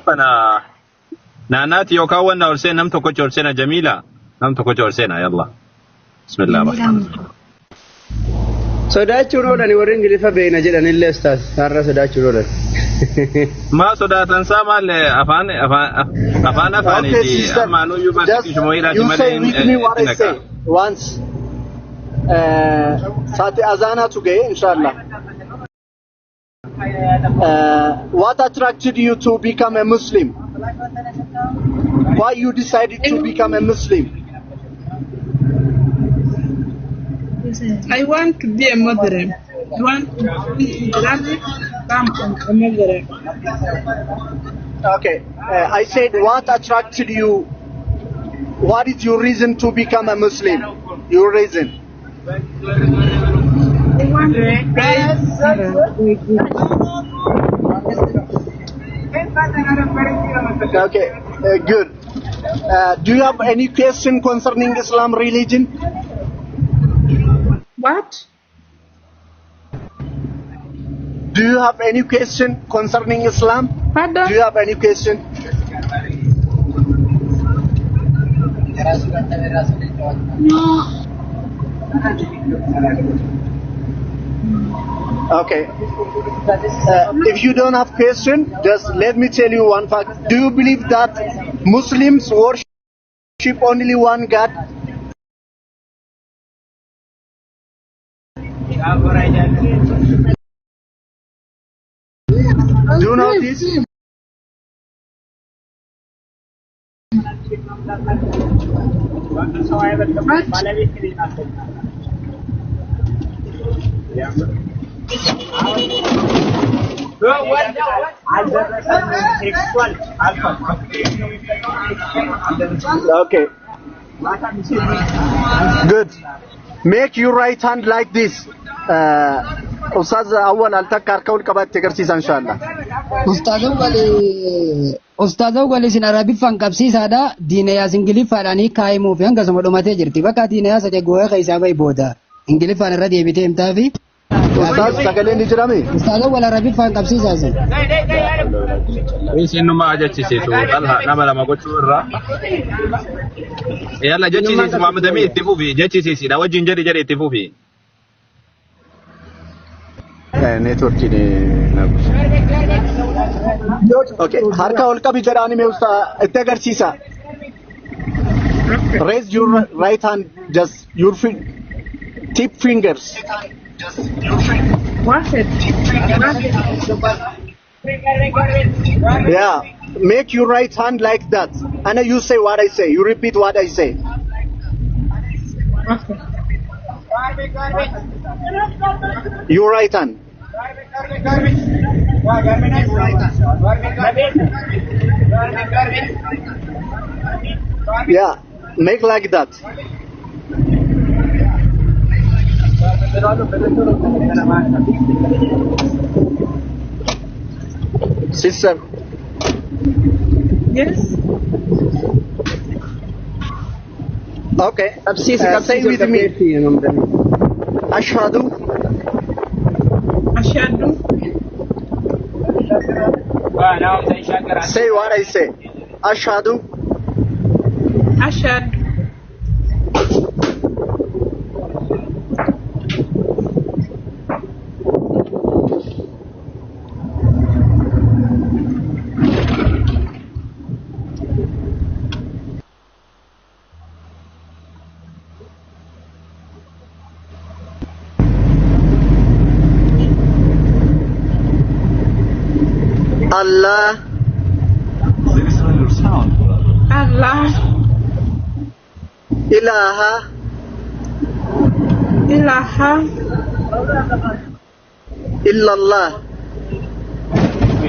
أنا نانات يوكاونا ورسين نمتو كوتش ورسينا جميلة نمتو كوتش ورسينا يلا بسم الله الرحمن الرحيم صداچو نوداني ورين غليفه بين جدان الله استاذ هر صداچو نودان ما صداتن سامال افان دي ما نو يوبا شمويرا جمالين once ساعتي اذاناتو جاي ان شاء الله what attracted you to become a Muslim? Why you decided to become a Muslim? I want to be a Muslim. I want to be Islamic, become a Muslim. Okay, I said what attracted you? What is your reason to become a Muslim? Your reason? I want to praise Okay, good. Do you have any question concerning Islam religion? What? Do you have any question concerning Islam? Pardon? Do you have any question? No. Okay. If you don't have question, just let me tell you one fact. Do you believe that Muslims worship only one God? Do you know this? Okay. Good. Make your right hand like this. Ustaz awal al-takkar kaul kabat tegarsiisa inshallah. Ustaza wali sin Arabi fan qabsiisaadha diina yaas Ingiliffaadhaanii kaa'imuuf hanga sama dhumatee jirti bakka diina yaas ate gooyee keessaa ba'i booda Ingiliffaan irra deebitee himtaafi Ustaz sagaleen ni jirami. Ustaza wali Arabi fan qabsiisaase. Isin numa ajachisiisu dhalha nama lama gochuu irra yalla jechisiisu Muhammad Amin itti fufi jechisiisidha wajjin jedhi itti fufi. Network ni nagus. Okay, harka ol qabi jedhaani mee usta itti agarsiisa. Raise your right hand, just your tip fingers. What's it? Yeah, make your right hand like that. And you say what I say. You repeat what I say. Okay. Your right hand. Yeah, make like that. Sister. Yes. Okay. Say with me. Ashhadu. Ashhadu. Say what I say. Ashhadu. Ashhadu. Allah. Allah. Ilaha. Ilaha. Illallah.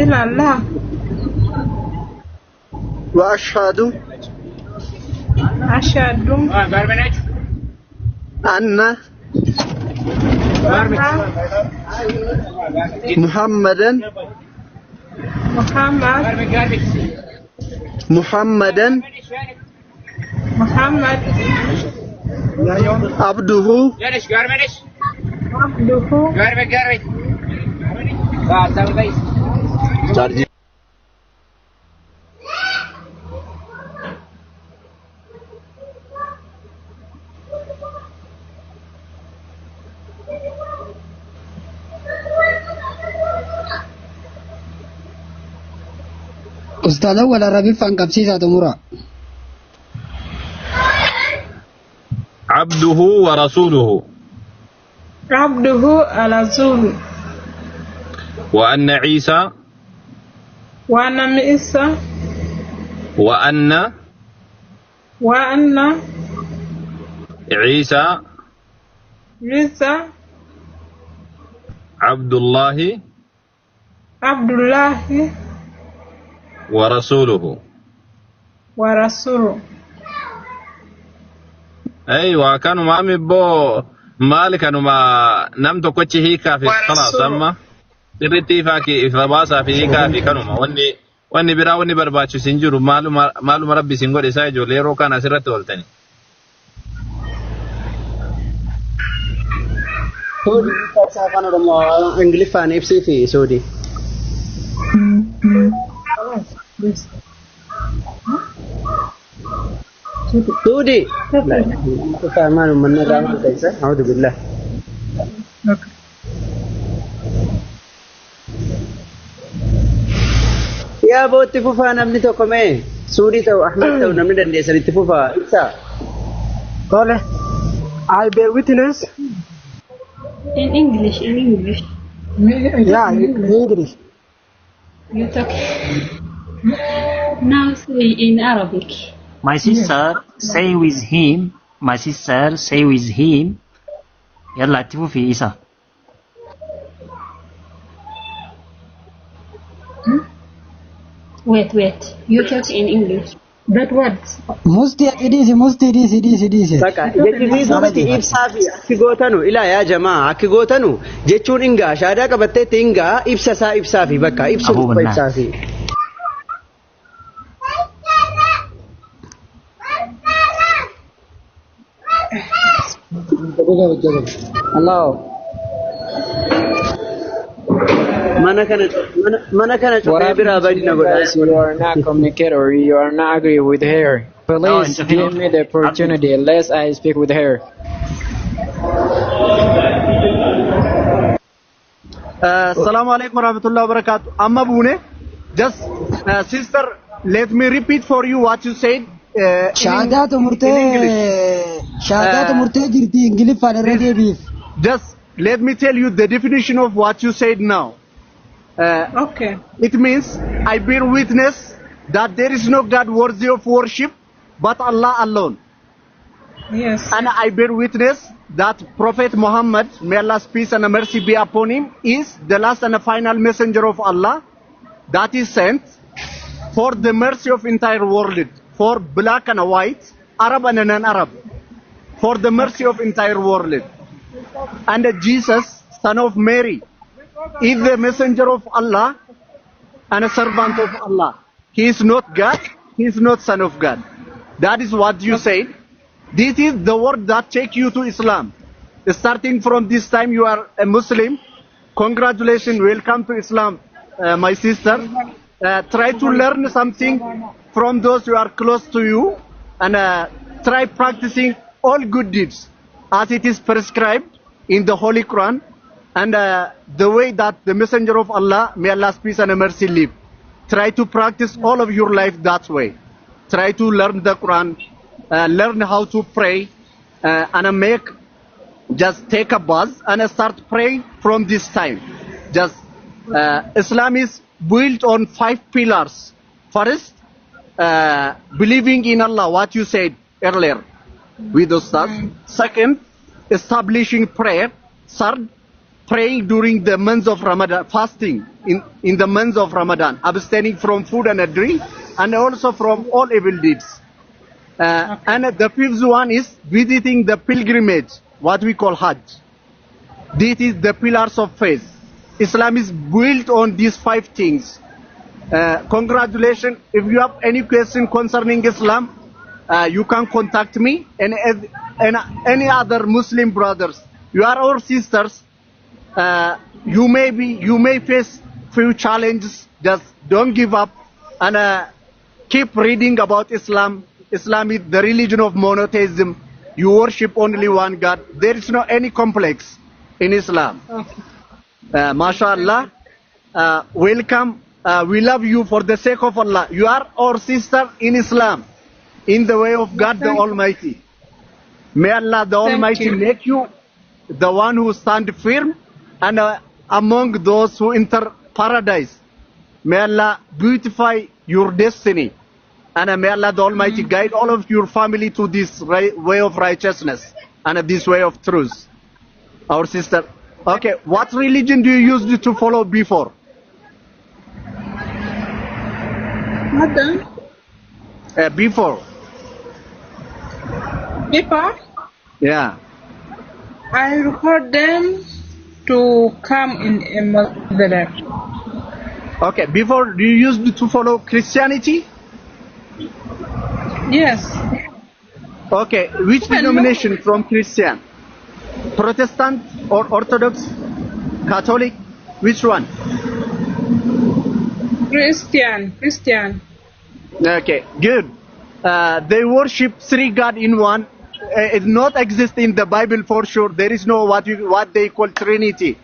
Illallah. Wa ashhadu. Ashhadu. Anna. Muhammadan. Muhammad. عبده Charge. Ustaz awwal Arabi fan qabsiisa tumura. عبده ورسوله عبده ورسوله وأن عيسى وأن عيسى وأن عيسى عيسى عبد الله عبد الله ورسوله. ورسوله. أيوة كانوا ما مبو مالك كانوا ما نمتو كوتشي هيكا في خلاص أما تريتي فاكي إفراباسا في هيكا في كانوا ما واني برا واني برباتشو سنجرو مالو مربي سنجور إسايجو ليرو كان أسرت والتاني. سودي كان رمى انجليزي فان افسي في سودي سودي فاهمان من نظام كيف اعوذ بالله يا ابو تفوفا نمني تو كمه سودي تو احمد تو نمني دندي سري تفوفا انسا قال I bear witness In English. yeah in English You talk. Now say in Arabic. My sister say with him. My sister say with him. يلا اكتبوا في إيسا. Wait. You talk in English. That words. Musti disi. Saka jechuun duubatti ibsaa fi akki gootanu ilaa yaa jamaa akki gootanu jechuun ingaa shaadaa qabatteetti ingaa ibsaa fi bakka ibsu ibsaa fi. Hello. Mana kana cufee biraa badina godhaa. You are not communicator. You are not agree with her. Please give me the opportunity. Lest I speak with her. Assalamu alaikum warahmatullahi wabarakatuh. Amma Bune, just sister, let me repeat for you what you said. Shahaadatu murtee jirti Ingiliffaan irra deebiif. Just let me tell you the definition of what you said now. Okay. It means I bear witness that there is no God worthy of worship but Allah alone. Yes. And I bear witness that Prophet Muhammad, may Allah's peace and mercy be upon him, is the last and the final messenger of Allah that is sent for the mercy of entire world, for black and white, Arab and non-Arab, for the mercy of entire world. And Jesus, son of Mary, is the messenger of Allah and a servant of Allah. He is not God, he is not son of God. That is what you said. This is the word that take you to Islam. Starting from this time you are a Muslim. Congratulations, welcome to Islam, my sister. Try to learn something from those who are close to you and try practicing all good deeds as it is prescribed in the Holy Quran and the way that the messenger of Allah, may Allah's peace and mercy, live. Try to practice all of your life that way. Try to learn the Quran, learn how to pray and just take a buzz and start praying from this time. Just Islam is built on 5 pillars. First, believing in Allah, what you said earlier with Ustaz. Second, establishing prayer. Third, praying during the months of Ramadan, fasting in the months of Ramadan, abstaining from food and drink, and also from all evil deeds. And the 5th one is visiting the pilgrimage, what we call Hajj. This is the pillars of faith. Islam is built on these 5 things. Congratulations. If you have any question concerning Islam, you can contact me and any other Muslim brothers. You are our sisters. You may face few challenges. Just don't give up and keep reading about Islam. Islam is the religion of monotheism. You worship only one God. There is no any complex in Islam. Okay. MashaAllah. Welcome. We love you for the sake of Allah. You are our sister in Islam, in the way of God the Almighty. May Allah the Almighty make you the one who stand firm and among those who enter paradise. May Allah beautify your destiny. And may Allah the Almighty guide all of your family to this way of righteousness and this way of truth. Our sister. Okay, what religion do you used to follow before? Madam, Before? Yeah. I record them to come in a Muslim. Okay, before do you used to follow Christianity? Yes. Okay, which denomination from Christian? Protestant or Orthodox? Catholic? Which one? Christian. Okay, good. They worship three God in one. It not exist in the Bible for sure. There is no what they call Trinity.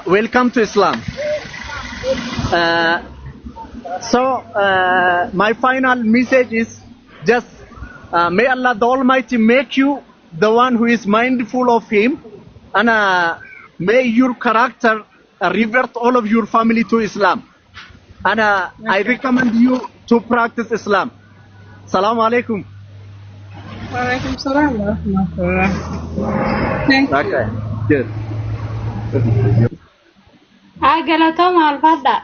Welcome to Islam. My final message is just may Allah the Almighty make you the one who is mindful of Him, and may your character revert all of your family to Islam. And I recommend you to practice Islam. Assalamu alaikum. Walaikum salam wa rahmatullah. Thank you. Okay, good. Galatoma alfadda.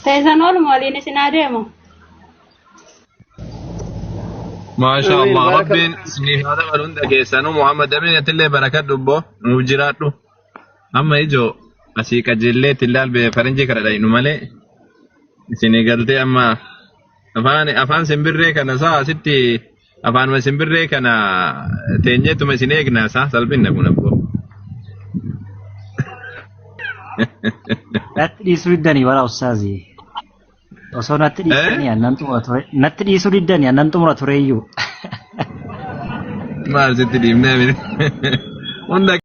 Taysanol molini sinademo. ما شاء الله ربين سني هذا ولون دقيسانو محمد أمين يتلي بركات دبو نوجراتو أما يجو أسيك جلة تلال بفرنجي كرداي نمالي سني قلتي أما أفان سنبري كنا سا ستي أفان ما سنبري كنا تنجتو ما سنيك ناسا سالبين نكون أبو natti dhiisuu diddanii wala ustaazii osoo natti dhiisanii annan xumura tureeyyuu maal sitti dhiibnee hunda